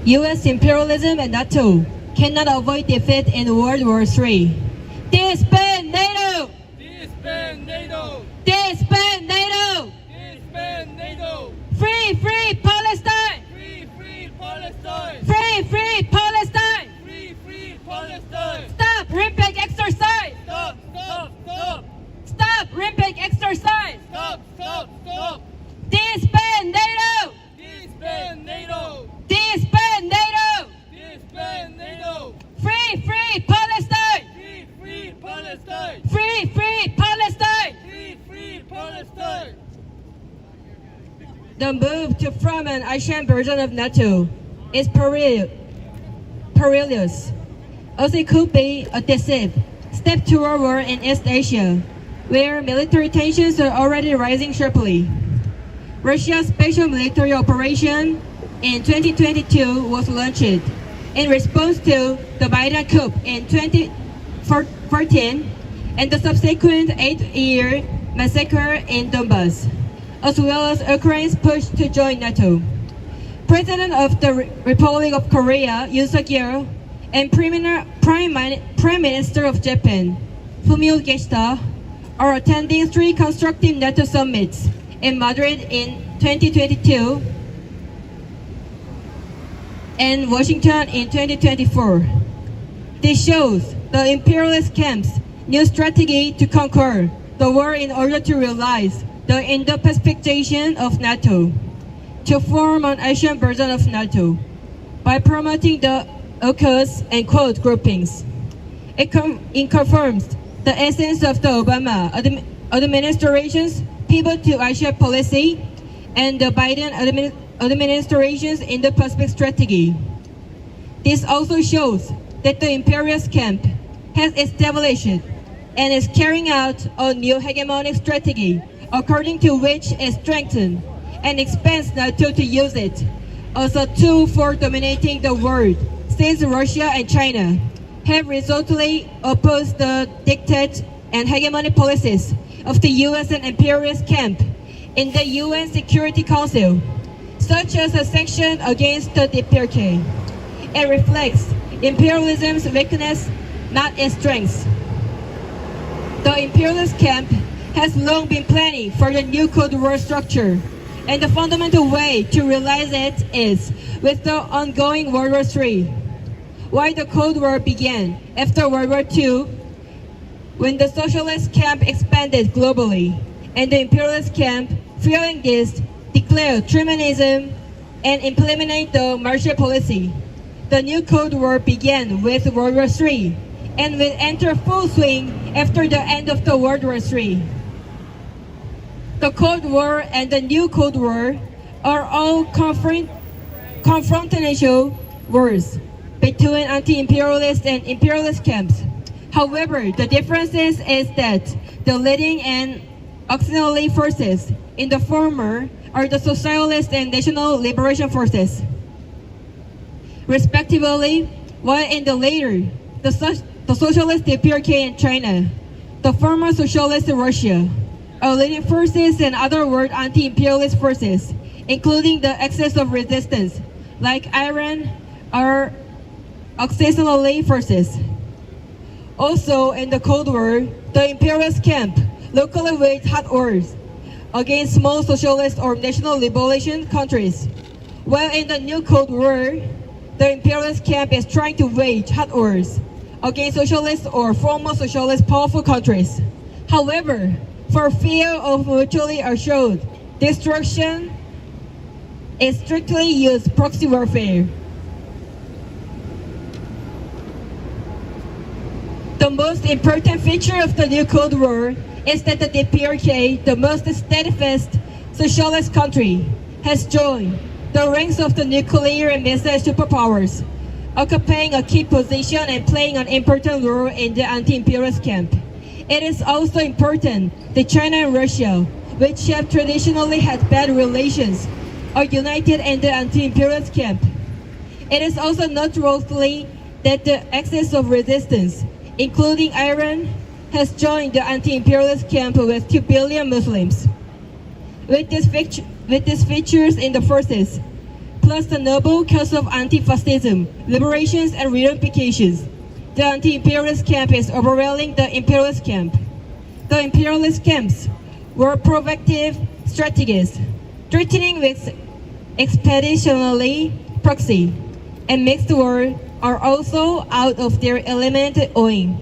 U.S. imperialism and NATO cannot avoid defeat in World War III. Disband NATO! Disband NATO! Disband NATO! Disband NATO! Free, free Palestine! Free, free Palestine! Free, free Palestine! Free, free Palestine! Stop rampage exercise! Stop, stop, stop! Stop rampage exercise! Stop, stop, stop! Disband NATO! Disband NATO! Disband NATO! Disband NATO! Free, free Palestine! Free, free Palestine! Free, free Palestine! Free, free Palestine! The move to form an Asian version of NATO is perilous, as it could be a decisive step toward war in East Asia, where military tensions are already rising sharply. Russia's special military operation in 2022 was launched in response to the Biden coup in 2014 and the subsequent 8-year massacre in Donbass, as well as Ukraine's push to join NATO. President of the Republic of Korea, Yoon Suk-yeol, and Prime Minister of Japan, Fumio Kishida, are attending 3 constructive NATO summits in Madrid in 2022 and Washington in 2024. This shows the imperialist camp's new strategy to conquer the world in order to realize the Indo-Pacificization of NATO, to form an Asian version of NATO by promoting the AUKUS and Quad groupings. It confirms the essence of the Obama administration's pivot to Asia policy and the Biden administration's Indo-Pacific strategy. This also shows that the imperialist camp has established and is carrying out a new hegemonic strategy, according to which it strengthens and expands NATO to use it as a tool for dominating the world, since Russia and China have resolutely opposed the diktat and hegemonic policies of the U.S. and imperialist camp in the UN Security Council, such as a sanction against the DPRK. It reflects imperialism's weakness, not its strength. The imperialist camp has long been planning for the new Cold War structure, and the fundamental way to realize it is with the ongoing World War III. Why the Cold War began after World War II, when the socialist camp expanded globally, and the imperialist camp, fearing this, declared Trumanism and implemented the Marshall Policy. The new Cold War began with World War III and will enter full swing after the end of the World War III. The Cold War and the new Cold War are all confrontational wars between anti-imperialist and imperialist camps. However, the difference is that the leading and auxiliary forces in the former are the socialist and national liberation forces, respectively, while in the later, the socialist DPRK in China, the former socialist Russia, are leading forces and other world anti-imperialist forces, including the axis of resistance, like Iran, are auxiliary forces. Also, in the Cold War, the imperialist camp locally waged hot wars against small socialist or national liberation countries, while in the new Cold War, the imperialist camp is trying to wage hot wars against socialist or former socialist powerful countries. However, for fear of mutually assured destruction, it strictly used proxy warfare. The most important feature of the new Cold War is that the DPRK, the most steadfast socialist country, has joined the ranks of the nuclear and missile superpowers, occupying a key position and playing an important role in the anti-imperialist camp. It is also important that China and Russia, which have traditionally had bad relations, are united in the anti-imperialist camp. It is also noteworthy that the axis of resistance including Iran, has joined the anti-imperialist camp with 2 billion Muslims. With these features in the forces, plus the noble cause of anti-fascism, liberations and reunifications, the anti-imperialist camp is overwhelming the imperialist camp. The imperialist camps were provocative strategies, threatening with expeditionary proxy, and mixed war are also out of their element owing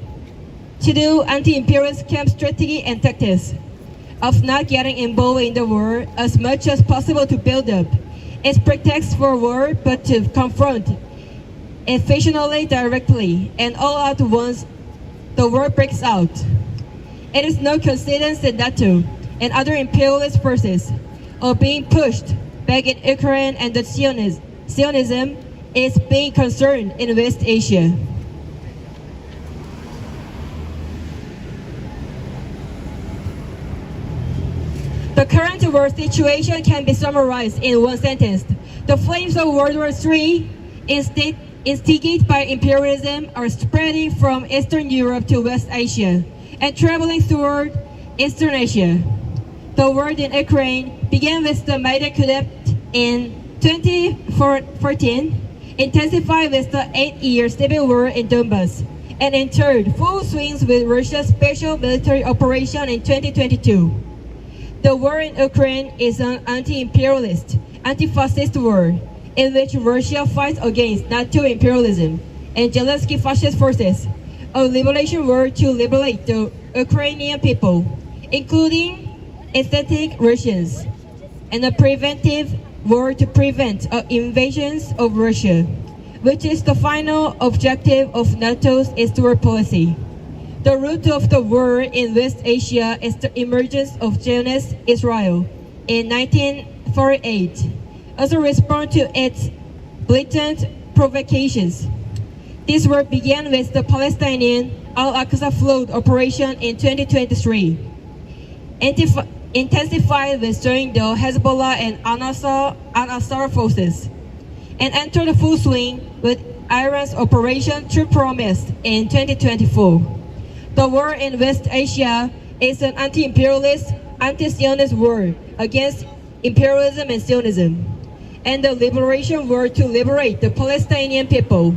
to the anti-imperialist camp strategy and tactics of not getting involved in the war as much as possible to build up its pretext for war, but to confront efficiently, directly, and all at once the war breaks out. It is no coincidence that NATO and other imperialist forces are being pushed back in Ukraine and that Zionism is being concerned in West Asia. The current war situation can be summarized in one sentence. The flames of World War III, instigated by imperialism, are spreading from Eastern Europe to West Asia and traveling toward Eastern Asia. The war in Ukraine began with the Maidan coup in 2014, intensified with the 8-year civil war in Donbass, and entered full swings with Russia's special military operation in 2022. The war in Ukraine is an anti-imperialist, anti-fascist war in which Russia fights against NATO imperialism and Zelensky fascist forces, a liberation war to liberate the Ukrainian people, including ethnic Russians, and a preventive war to prevent invasions of Russia, which is the final objective of NATO's eastward policy. The root of the war in West Asia is the emergence of Zionist Israel in 1948 as a response to its blatant provocations. This war began with the Palestinian Al-Aqsa Flood operation in 2023, intensified with joining the Hezbollah and Al-Assad forces, and entered full swing with Iran's Operation True Promise in 2024. The war in West Asia is an anti-imperialist, anti-Zionist war against imperialism and Zionism, and the liberation war to liberate the Palestinian people.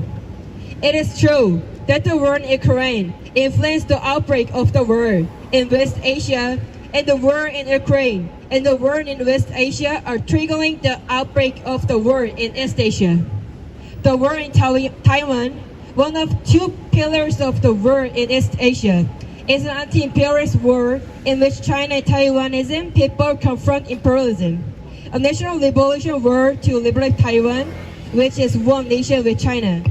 It is true that the war in Ukraine influenced the outbreak of the war in West Asia, and the war in Ukraine and the war in West Asia are triggering the outbreak of the war in East Asia. The war in Taiwan, one of 2 pillars of the war in East Asia, is an anti-imperialist war in which China and Taiwanism people confront imperialism, a national liberation war to liberate Taiwan, which is one nation with China,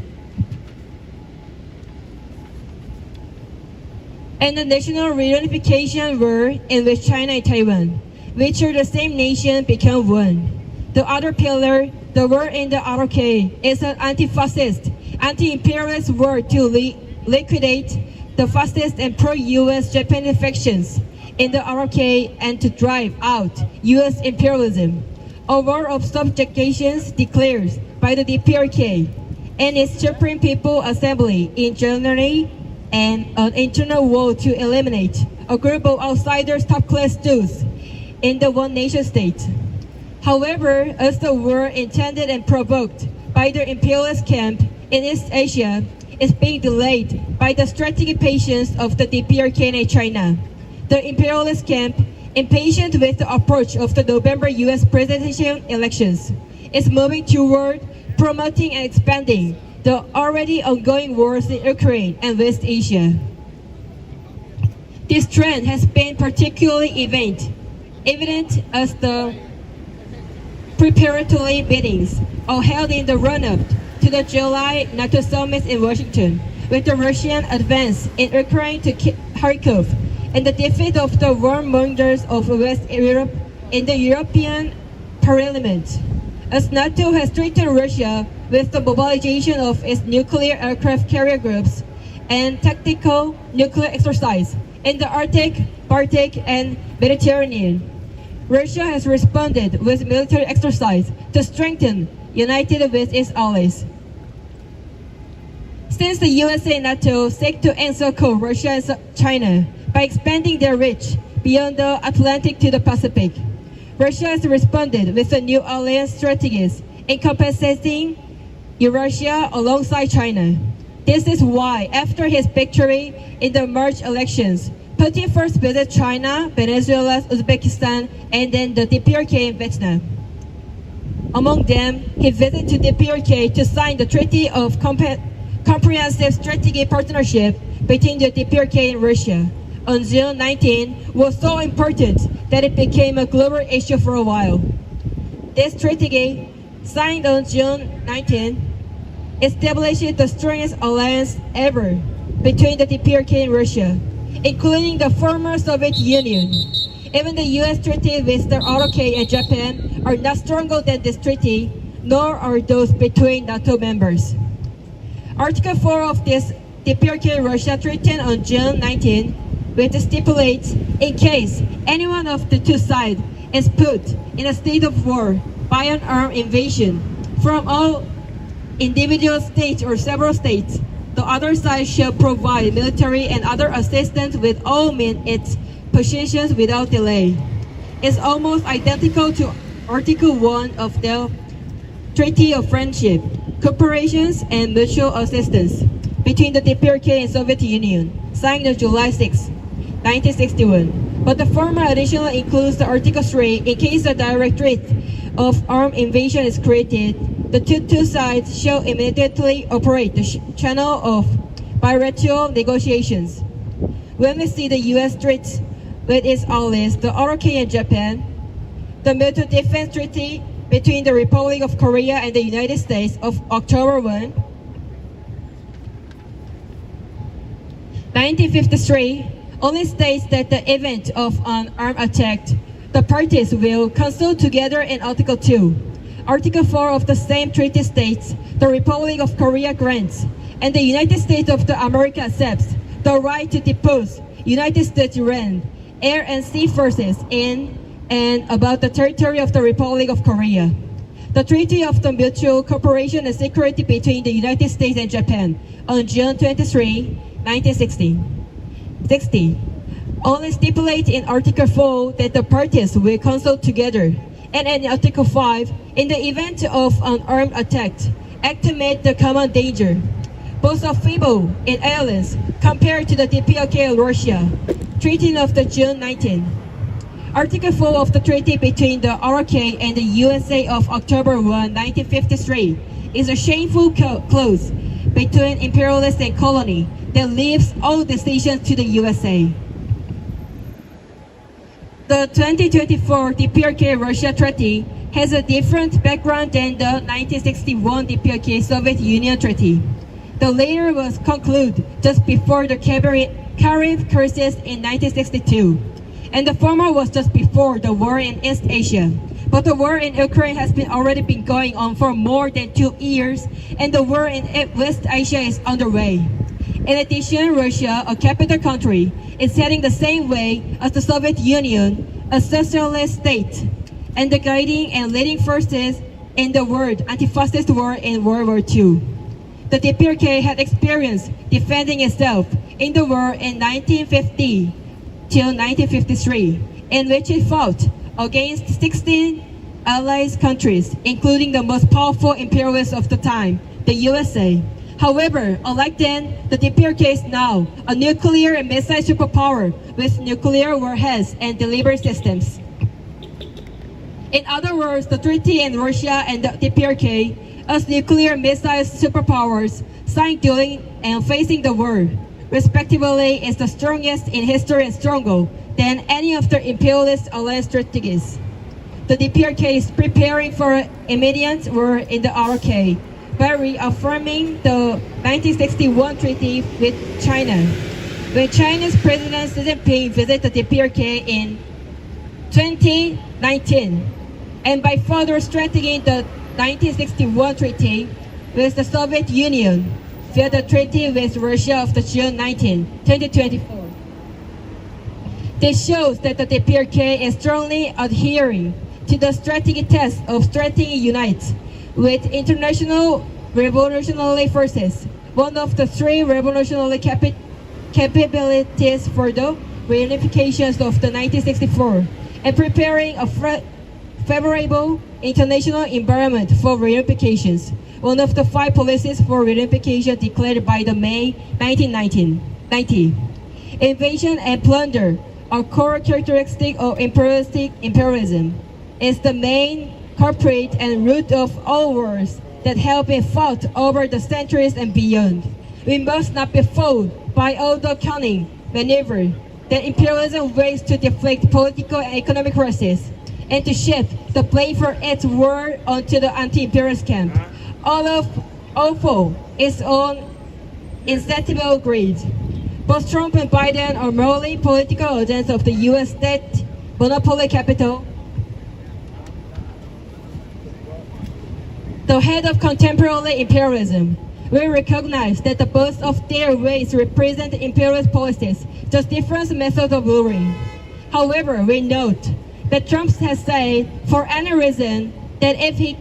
and the national reunification war in which China and Taiwan, which are the same nation, become one. The other pillar, the war in the ROK, is an anti-fascist, anti-imperialist war to liquidate the fascist and pro-US Japanese factions in the ROK and to drive out US imperialism. A war of subjugations declared by the DPRK and its Supreme People Assembly in January, and an internal war to eliminate a group of outsiders top-class Jews in the one nation state. However, as the war intended and provoked by the imperialist camp in East Asia is being delayed by the strategic patience of the DPRK and China, the imperialist camp, impatient with the approach of the November US presidential elections, is moving toward promoting and expanding the already ongoing wars in Ukraine and West Asia. This trend has been particularly evident as the preparatory meetings are held in the run-up to the July NATO Summit in Washington, with the Russian advance in Ukraine to Kharkov and the defeat of the warmongers of West Europe in the European Parliament. As NATO has threatened Russia with the mobilization of its nuclear aircraft carrier groups and tactical nuclear exercise in the Arctic, Baltic, and Mediterranean, Russia has responded with military exercise to strengthen united with its allies. Since the USA and NATO seek to encircle Russia and China by expanding their reach beyond the Atlantic to the Pacific, Russia has responded with a new alliance strategies encompassing Eurasia alongside China. This is why, after his victory in the March elections, Putin first visited China, Venezuela, Uzbekistan, and then the DPRK in Vietnam. Among them, he visited to DPRK to sign the Treaty of Comprehensive Strategic Partnership between the DPRK and Russia on June 19 was so important that it became a global issue for a while. This treaty, signed on June 19, established the strongest alliance ever between the DPRK and Russia, including the former Soviet Union. Even the US treaty with the ROK and Japan are not stronger than this treaty, nor are those between NATO members. Article 4 of this DPRK-Russia treaty on June 19, which stipulates in case any one of the two sides is put in a state of war by an armed invasion from all individual states or several states, the other side shall provide military and other assistance with all men its possessions without delay. It's almost identical to Article 1 of the Treaty of Friendship, Cooperation and Mutual Assistance between the DPRK and Soviet Union, signed on July 6, 1961. But the former additionally includes the Article 3 in case a direct threat of armed invasion is created. The two sides shall immediately operate the channel of bilateral negotiations. When we see the U.S. threats with its allies, the ROK and Japan, the Mutual Defense Treaty between the Republic of Korea and the United States of October 1, 1953, only states that the event of an armed attack, the parties will consult together in Article 2. Article 4 of the same treaty states the Republic of Korea grants and the United States of America accepts the right to depose United States land, air and sea forces in and about the territory of the Republic of Korea. The Treaty of the Mutual Cooperation and Security between the United States and Japan on June 23, 1960, only stipulates in Article 4 that the parties will consult together, and in Article 5, in the event of an armed attack, act to meet the common danger. Both are feeble in alliance compared to the DPRK of Russia, Treaty of the June 19. Article 4 of the treaty between the ROK and the USA of October 1, 1953 is a shameful clause between imperialist and colony that leaves all decisions to the USA. The 2024 DPRK-Russia Treaty has a different background than the 1961 DPRK-Soviet Union Treaty. The latter was concluded just before the Kharkiv crisis in 1962, and the former was just before the war in East Asia. But the war in Ukraine has already been going on for more than 2 years, and the war in West Asia is underway. In addition, Russia, a capital country, is heading the same way as the Soviet Union, a socialist state, and the guiding and leading forces in the world anti-fascist war in World War II. The DPRK had experience defending itself in the war in 1950 till 1953, in which it fought against 16 allied countries, including the most powerful imperialists of the time, the USA. However, unlike then, the DPRK is now a nuclear and missile superpower with nuclear warheads and delivery systems. In other words, the treaty in Russia and the DPRK as nuclear missile superpowers signed during and facing the war, respectively, is the strongest in history and stronger than any of the imperialist alliance strategies. The DPRK is preparing for an immediate war in the ROK by reaffirming the 1961 treaty with China. When China's President Xi Jinping visited the DPRK in 2019, and by further strengthening the 1961 treaty with the Soviet Union via the treaty with Russia of the June 19, 2024. This shows that the DPRK is strongly adhering to the strategic test of strengthening unite with international revolutionary forces one of the three revolutionary capabilities for the reunifications of the 1964, and preparing a favorable international environment for reunifications, one of the 5 policies for reunification declared by the May 1990. Invasion and plunder, a core characteristic of imperialism, is the main culprit and root of all wars that have been fought over the centuries and beyond. We must not be fooled by all the cunning maneuver that imperialism wastes to deflect political and economic crises, and to shift the blame for its war onto the anti-imperialist camp, all for its own insatiable greed. Both Trump and Biden are merely political agents of the U.S. state monopoly capital. The head of contemporary imperialism will recognize that the both of their ways represent imperialist policies, just different methods of ruling. However, we note that Trump has said, for any reason, that if he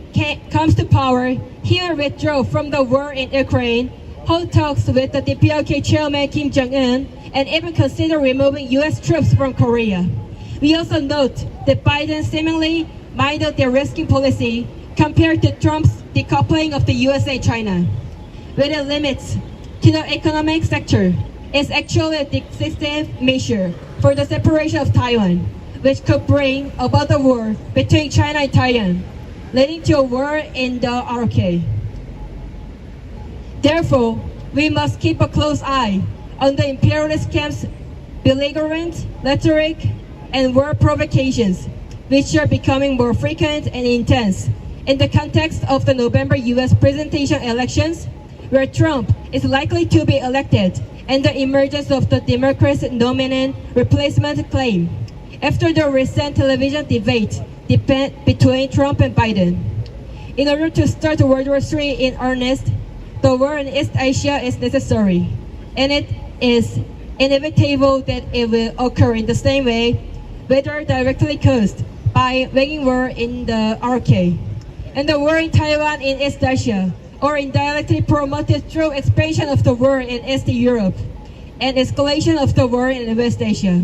comes to power, he will withdraw from the war in Ukraine, hold talks with the DPRK chairman Kim Jong-un, and even consider removing U.S. troops from Korea. We also note that Biden seemingly minded their risking policy compared to Trump's decoupling of the US and China. With the limits to the economic sector, is actually a decisive measure for the separation of Taiwan, which could bring about a war between China and Taiwan, leading to a war in the ROK. Therefore, we must keep a close eye on the imperialist camp's belligerent rhetoric and war provocations, which are becoming more frequent and intense in the context of the November US presidential elections, where Trump is likely to be elected, and the emergence of the Democrats' nominee replacement claim after the recent television debate between Trump and Biden. In order to start World War III in earnest, the war in East Asia is necessary, and it is inevitable that it will occur in the same way, whether directly caused by waging war in the RK, and the war in Taiwan in East Asia, or indirectly promoted through expansion of the war in East Europe and escalation of the war in West Asia.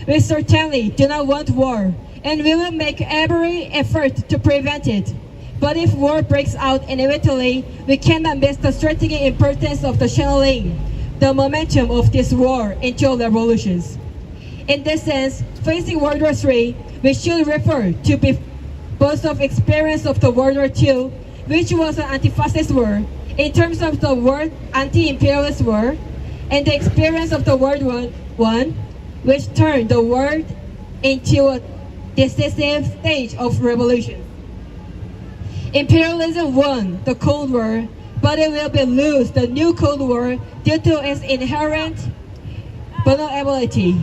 We certainly do not want war, and we will make every effort to prevent it. But if war breaks out inevitably, we cannot miss the strategic importance of the channeling the momentum of this war into revolutions. In this sense, facing World War III, we should refer to both of experience of the World War II, which was an anti-fascist war, in terms of the world anti-imperialist war, and the experience of the World War I, which turned the world into a decisive stage of revolution. Imperialism won the Cold War, but it will lose the new Cold War due to its inherent vulnerability.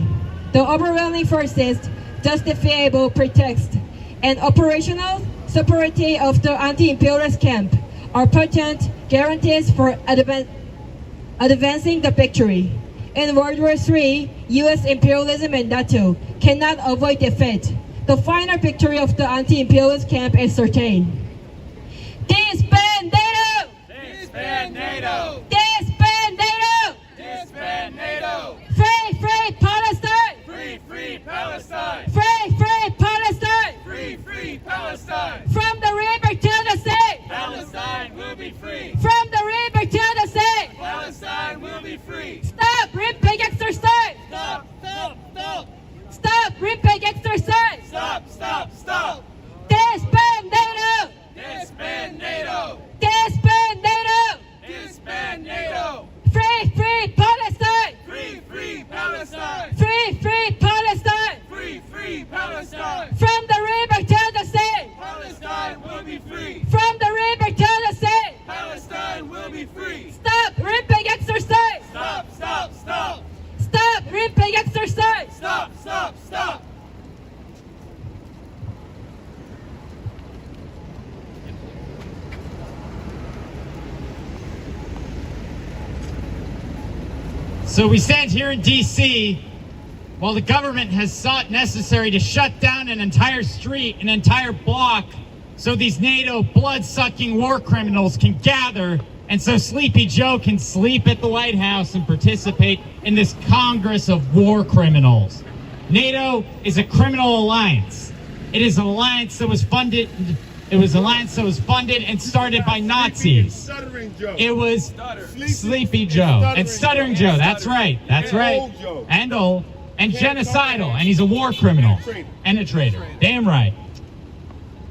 The overwhelming forces, justifiable pretext, and operational superiority of the anti-imperialist camp are potent guarantees for advancing the victory. In World War III, US imperialism and NATO cannot avoid defeat. The final victory of the anti-imperialist camp is certain. Disband NATO! Disband NATO! Disband NATO! Disband NATO! Free, free Palestine! Free, free Palestine! Free, free Palestine! Free, free Palestine! From the river to the sea! Palestine will be free! From the river to the sea! Palestine will be free! Stop rampage exercise! Stop, stop, stop! Stop rampage exercise! Stop, stop, stop! Disband NATO! Disband NATO! Disband NATO! Disband NATO! Free, free Palestine! Free, free Palestine! Free, free Palestine! Free, free Palestine! From the river to the sea! Palestine will be free! From the river to the sea! Palestine will be free! Stop rampage exercise! Stop, stop, stop! Stop rampage exercise! Stop, stop, stop! So we stand here in D.C. while the government has sought necessary to shut down an entire street, an entire block, so these NATO blood-sucking war criminals can gather And so Sleepy Joe can sleep at the White House and participate in this Congress of war criminals. NATO is a criminal alliance. It is an alliance that was funded. It was an alliance that was funded and started by Nazis. Stuttering Joe. It was Sleepy Joe and Stuttering Joe. That's right. That's right. And old and genocidal. And he's a war criminal and a traitor. Damn right.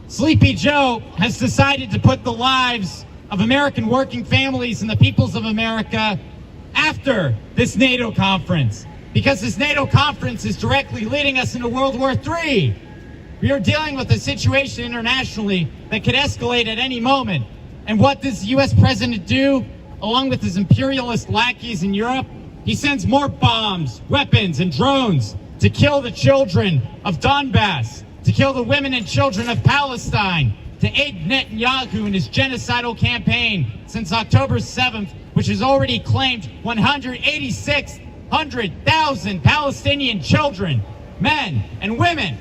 Sleepy Joe has decided to put the lives of American working families and the peoples of America after this NATO conference, because this NATO conference is directly leading us into World War III. We are dealing with a situation internationally that could escalate at any moment. And what does the U.S. president do, along with his imperialist lackeys in Europe? He sends more bombs, weapons, and drones to kill the children of Donbass, to kill the women and children of Palestine, to aid Netanyahu in his genocidal campaign since October 7th, which has already claimed 186,000 Palestinian children, men and women.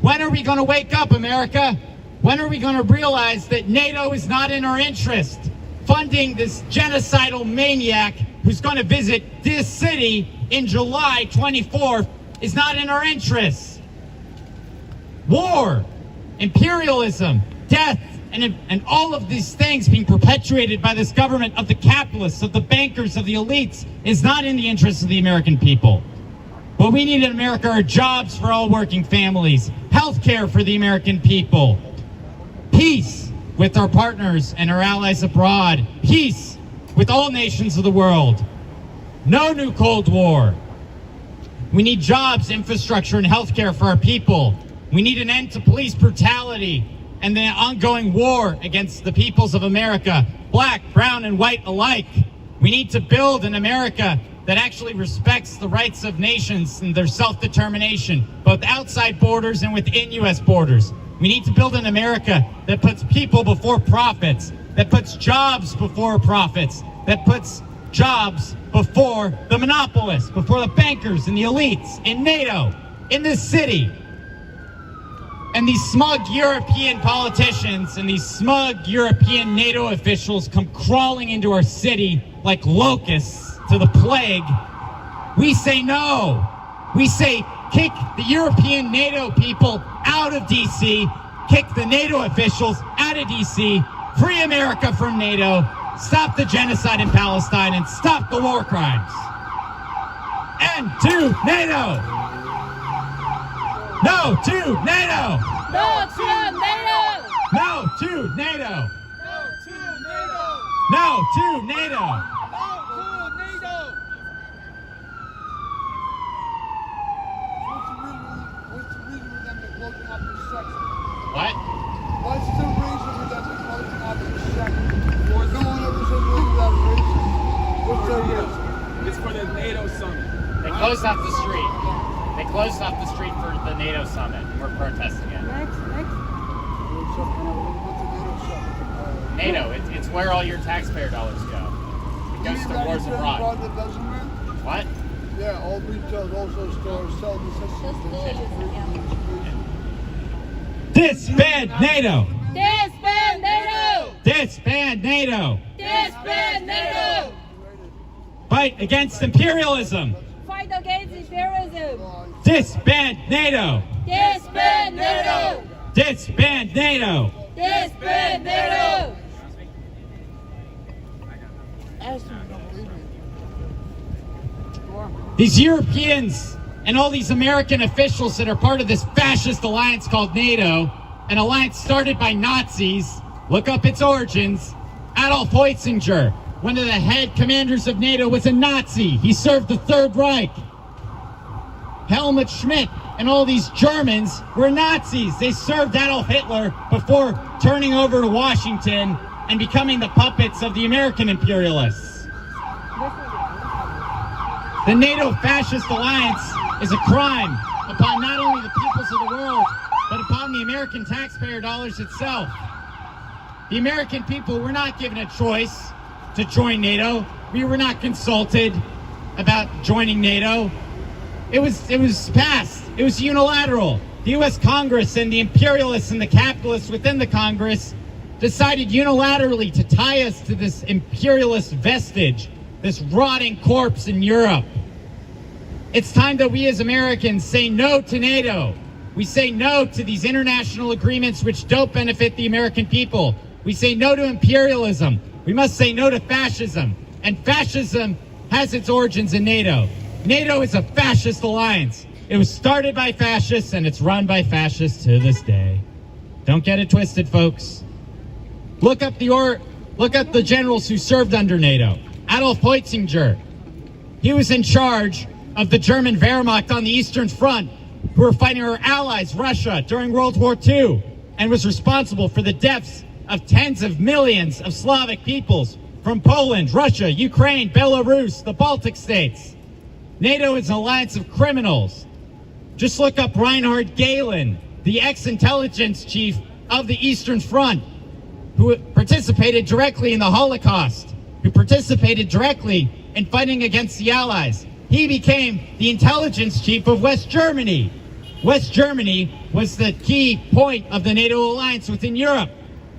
When are we going to wake up, America? When are we going to realize that NATO is not in our interest? Funding this genocidal maniac who's going to visit this city in July 24th is not in our interests. War, imperialism, death, and all of these things being perpetuated by this government of the capitalists, of the bankers, of the elites is not in the interests of the American people. What we need in America are jobs for all working families, health care for the American people, peace with our partners and our allies abroad, peace with all nations of the world, no new Cold War. We need jobs, infrastructure, and health care for our people. We need an end to police brutality and the ongoing war against the peoples of America, black, brown, and white alike. We need to build an America that actually respects the rights of nations and their self-determination, both outside borders and within U.S. borders. We need to build an America that puts people before profits, that puts jobs before profits, that puts jobs before the monopolists, before the bankers and the elites in NATO, in this city. And these smug European politicians and these smug European NATO officials come crawling into our city like locusts to the plague. We say no. We say kick the European NATO people out of D.C., kick the NATO officials out of D.C., free America from NATO, stop the genocide in Palestine, and stop the war crimes. And to NATO! No to NATO! No to NATO! No to NATO! No to No to NATO! NATO! No to NATO! What's the reason for them to closing up this section? What? What's the reason for them to closing up this section? Or no one ever says anything about racism. What's their reason? It's for the NATO summit. They closed off the street. They closed off the street for the NATO summit. We're protesting it. Next. What's the NATO summit? NATO, it's where all your taxpayer dollars go. It goes to wars abroad. That doesn't win? What? Yeah, all retail, also stores sell the Disband NATO! Disband NATO! Disband NATO! Disband NATO! Fight against imperialism! Fight against imperialism! Disband NATO! Disband NATO! Disband NATO! Disband NATO! These Europeans and all these American officials that are part of this fascist alliance called NATO, an alliance started by Nazis, look up its origins. Adolf Heutzinger, one of the head commanders of NATO, was a Nazi. He served the Third Reich. Helmut Schmidt and all these Germans were Nazis. They served Adolf Hitler before turning over to Washington and becoming the puppets of the American imperialists. The NATO fascist alliance is a crime upon not only the peoples of the world, but upon the American taxpayer dollars itself. The American people were not given a choice to join NATO. We were not consulted about joining NATO. It was passed. It was unilateral. The U.S. Congress and the imperialists and the capitalists within the Congress decided unilaterally to tie us to this imperialist vestige, this rotting corpse in Europe. It's time that we as Americans say no to NATO. We say no to these international agreements which don't benefit the American people. We say no to imperialism. We must say no to fascism. And fascism has its origins in NATO. NATO is a fascist alliance. It was started by fascists and it's run by fascists to this day. Don't get it twisted, folks. Look up the generals who served under NATO. Adolf Heutzinger. He was in charge of the German Wehrmacht on the Eastern Front, who were fighting our allies, Russia, during World War II, and was responsible for the deaths of tens of millions of Slavic peoples from Poland, Russia, Ukraine, Belarus, the Baltic states. NATO is an alliance of criminals. Just look up Reinhard Gehlen, the ex-intelligence chief of the Eastern Front, who participated directly in the Holocaust, who participated directly in fighting against the Allies. He became the intelligence chief of West Germany. West Germany was the key point of the NATO alliance within Europe.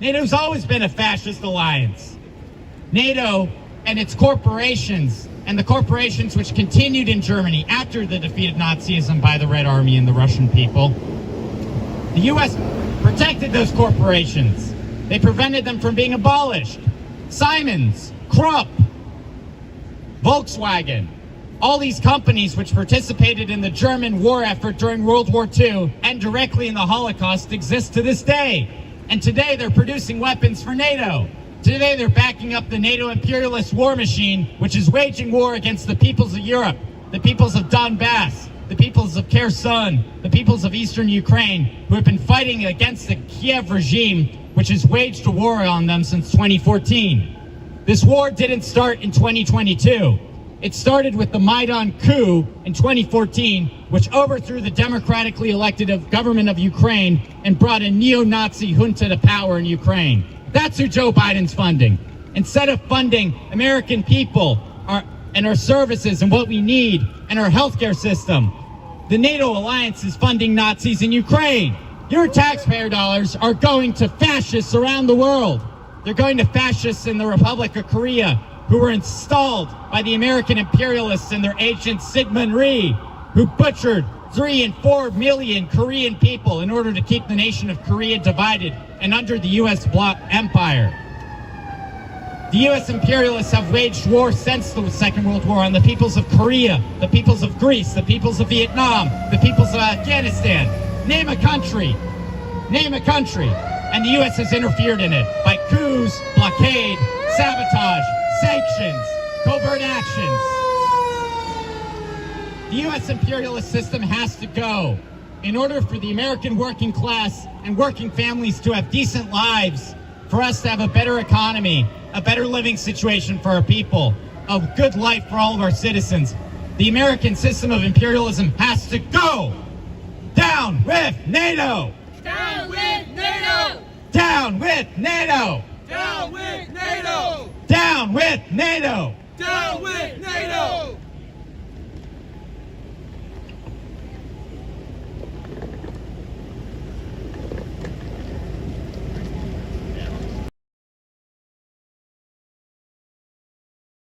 NATO's always been a fascist alliance. NATO and its corporations, and the corporations which continued in Germany after the defeat of Nazism by the Red Army and the Russian people, the U.S. protected those corporations. They prevented them from being abolished. Siemens, Krupp, Volkswagen, all these companies which participated in the German war effort during World War II and directly in the Holocaust exist to this day. And today they're producing weapons for NATO. Today they're backing up the NATO imperialist war machine, which is waging war against the peoples of Europe, the peoples of Donbass, the peoples of Kherson, the peoples of Eastern Ukraine, who have been fighting against the Kiev regime, which has waged a war on them since 2014. This war didn't start in 2022. It started with the Maidan coup in 2014, which overthrew the democratically elected government of Ukraine and brought a neo-Nazi junta to power in Ukraine. That's who Joe Biden's funding. Instead of funding American people and our services and what we need and our healthcare system, the NATO alliance is funding Nazis in Ukraine. Your taxpayer dollars are going to fascists around the world. They're going to fascists in the Republic of Korea, who were installed by the American imperialists and their agent Sigmund Rhee, who butchered 3 and 4 million Korean people in order to keep the nation of Korea divided and under the U.S. bloc empire. The U.S. imperialists have waged war since the Second World War on the peoples of Korea, the peoples of Greece, the peoples of Vietnam, the peoples of Afghanistan. Name a country. Name a country. And the U.S. has interfered in it by coups, blockade, sabotage, sanctions, covert actions. The U.S. imperialist system has to go. In order for the American working class and working families to have decent lives, for us to have a better economy, a better living situation for our people, a good life for all of our citizens, the American system of imperialism has to go. Down with NATO! Down with NATO! Down with NATO! Down with NATO! Down with NATO! Down with NATO!